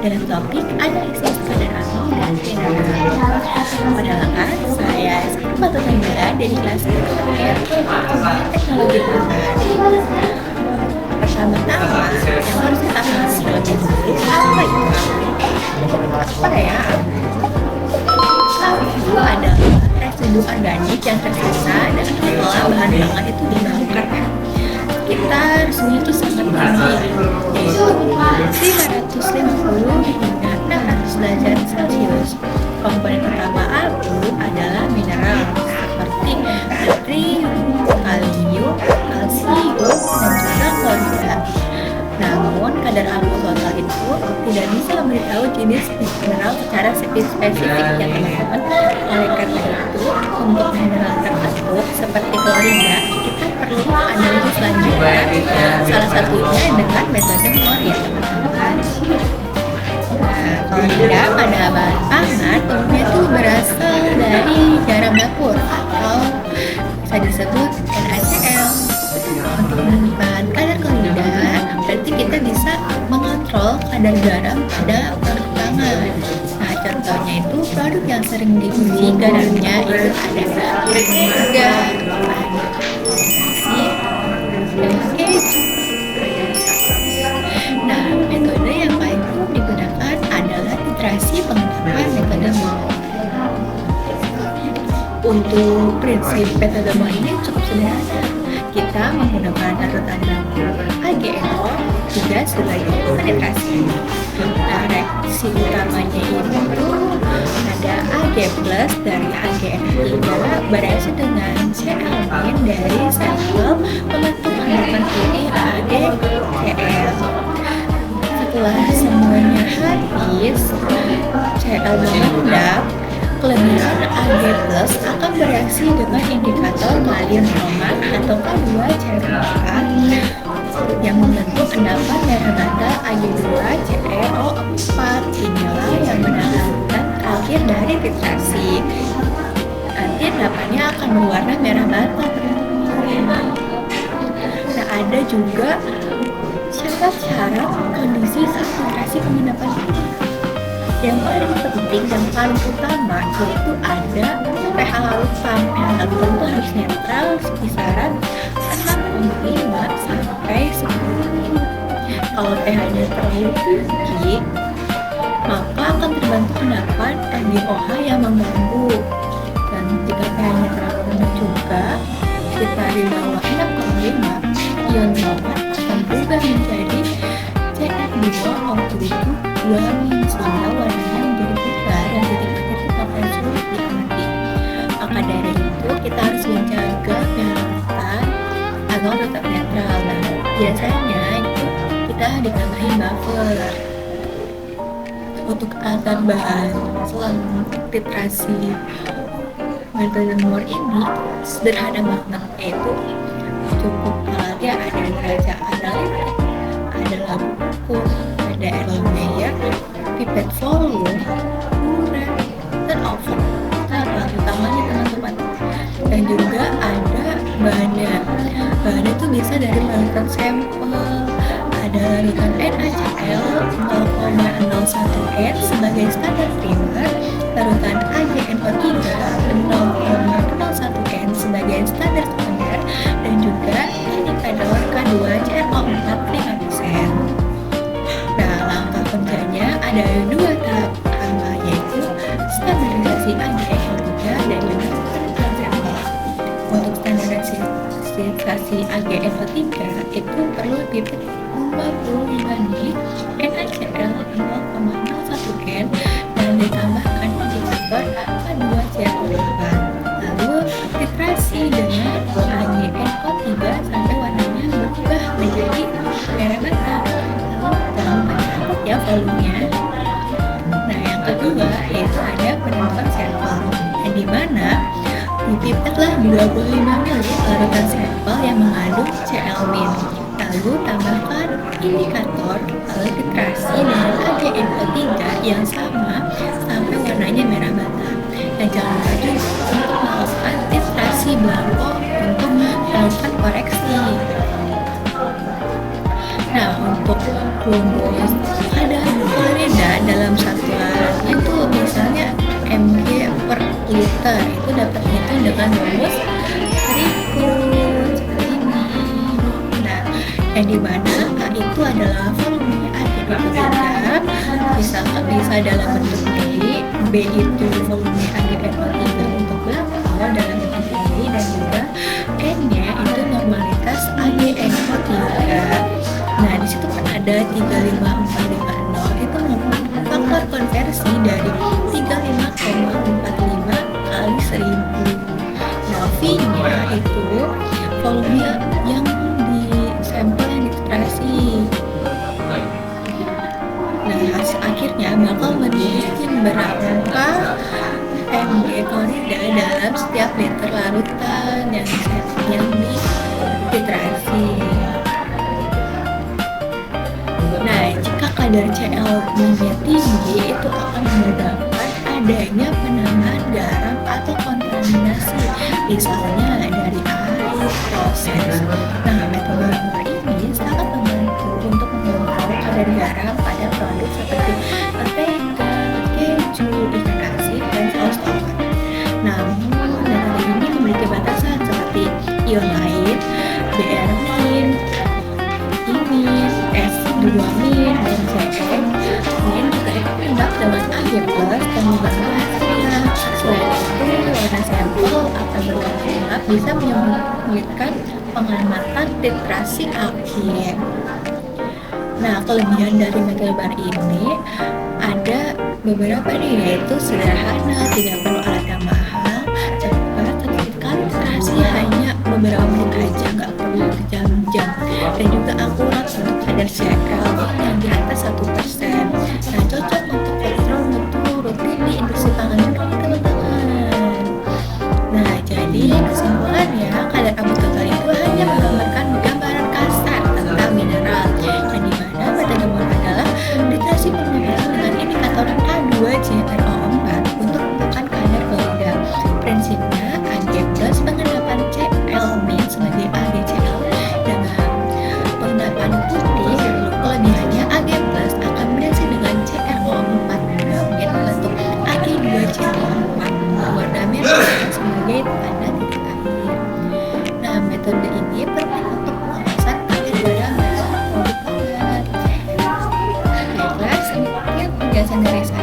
dengan topik analisis kadar atom dan mineral. Perkenalkan, saya Fatul Tanggara dari kelas R Teknologi Pangan. Pertama-tama yang harus kita pahami terlebih dahulu apa itu apa ya? Itu adalah residu organik yang tersisa dan setelah bahan pangan itu dibakukan. Sekitar suhu itu sangat tinggi, yaitu 550 hingga 600 derajat Celcius. Komponen utama abu adalah mineral seperti natrium, kalium, kalsium, dan juga klorida. Namun, kadar abu total itu tidak bisa memberitahu jenis mineral secara spesifik ya teman-teman. Oleh karena itu, untuk mineral tertentu seperti klorida, kita perlu analisis lanjutan, salah satunya dengan metode MOR ya teman-teman. Nah, klorida pada bahan pangan umumnya itu berasal dari garam dapur atau bisa disebut NaCl. Untuk menemukan kadar klorida, berarti kita bisa mengontrol kadar garam pada produk pangan. Nah, contohnya itu produk yang sering diuji garamnya itu ada burger, nasi, dan keju. Nah, metode yang paling umum digunakan adalah titrasi pengendapan metode MOR. Untuk prinsip metode MOR ini cukup sederhana. Kita menggunakan larutan baku AgNO juga sebagai penetrasi. Nah, reaksi utamanya itu ada Ag plus dari AgNO3 bereaksi dengan Cl- dari sampel membentuk endapan putih AgCl. Setelah semuanya habis, Cl mengendap, kelebihan Ag plus akan bereaksi dengan indikator kalium bromat atau K2CrO4 yang membentuk endapan merah bata Ag2CrO4. Inilah yang menandakan akhir dari titrasi. Nanti endapannya akan berwarna merah bata. Nah, ada juga syarat-syarat kondisi saat titrasi pengendapan ini. Yang paling penting dan paling utama yaitu ada pH larutan. pH larutan itu harus netral kisaran 6,5 sampai 10. Kalau pH-nya terlalu tinggi, maka akan terbentuk endapan NaOH yang mengganggu. Dan jika pH-nya terlalu rendah juga, sekitar di bawah 6,5, ion bromat akan berubah menjadi CF2O7 sehingga warnanya menjadi putih dan titik akhir itu akan sulit diamati. Maka dari itu kita harus menjaga pH larutan agar tetap netral. Nah, biasanya itu kita ditambahin buffer. Untuk alat tambahan selama titrasi metode MOR ini sederhana banget, yaitu cukup alatnya ada derajat analitik, ada lampu ukur, ada Erlenmeyer, pipet volume, ukuran, dan oven. Nah, alat utamanya teman-teman. Dan juga ada bahannya. Bahannya itu bisa dari larutan sampel, ada larutan NaCl 0,01N sebagai standar primer, larutan AgNO3 0,01N sebagai standar sekunder, dan juga indikator K2CrO4 5%. Nah, langkah kerjanya ada dua tahap pertama, yaitu standarisasi AgNO3 dan juga penetrasi sampel. Untuk standarisasi AgNO3 itu perlu pipet 25 ml NaCl 0,01N dan ditambahkan indikator K2CrO4. Lalu titrasi dengan AgNO3 sampai warnanya berubah menjadi merah bata. Lalu tambahkan ya volumenya. Nah, yang kedua yaitu ada penemuan sampel, yang dimana dipipetlah 25 ml larutan sampel yang mengandung Cl-. Lalu tambahkan indikator lalu titrasi dengan AgNO3 yang sama sampai warnanya merah bata. Dan jangan lupa juga untuk melakukan titrasi blanko untuk melakukan koreksi. Nah, untuk rumus ada klorida beda dalam satuannya tuh, misalnya mg per liter itu dapat dihitung dengan rumus berikut seperti ini. Nah, yang dimana A itu adalah volume air diperlukan, misalkan bisa dalam bentuk B itu volume air untuk botol dalam bentuk ini, dan juga N-nya itu normalitas AgNO3. Nah, di situ kan ada 35450 itu merupakan faktor konversi dari 35,45 kali 1000. Nah, V-nya itu volume yang di sampel yang dititrasi. Nah, hasil akhirnya bakal menunjukkan berapa mg klorida dalam setiap liter larutan yang dititrasi. Nah, jika kadar Cl-nya tinggi itu akan menyebabkan adanya penambahan garam atau kontaminasi, misalnya dari air proses. Nah, metode ini sangat membantu untuk mengontrol kadar garam pada produk seperti mentega, keju, ikan asin, dan saus tomat. Namun, metode ini memiliki batasan seperti ion lain, Br-min, imin, S2-min, dan Cl. Min juga berimbang dengan Ag+ dan membantu hasilnya. Selain itu, warna sampel akan berwarna gelap bisa menyulitkan pengamatan titrasi akhir. Nah, kelebihan dari metode bar ini ada beberapa nih, yaitu sederhana, tidak perlu alat yang mahal, cepat, ketika titrasi hanya beberapa menit aja, nggak perlu berjam-jam, dan juga akurat untuk kadar Cl yang di atas 1%. Nah, cocok untuk kontrol mutu rutin di industri pangan juga nih teman-teman. Nah, jadi kesimpulannya, kadar abu total itu hanya menggambarkan gambaran kasar tentang mineral, yang dimana metode bar adalah titrasi permukaan dengan indikator K2CrO4 untuk menentukan kadar klorida. Prinsipnya Ag+ pengendapan Cl-min sebagai AgCl dengan pengendapan putih. Kelebihannya Ag+ akan bereaksi dengan CrO4-min membentuk Ag2CO4 berwarna merah sebagai tanda titik air. Nah, metode ini penting untuk pengawasan kadar garam dalam produk pangan. Baiklah, sekian penjelasan dari saya.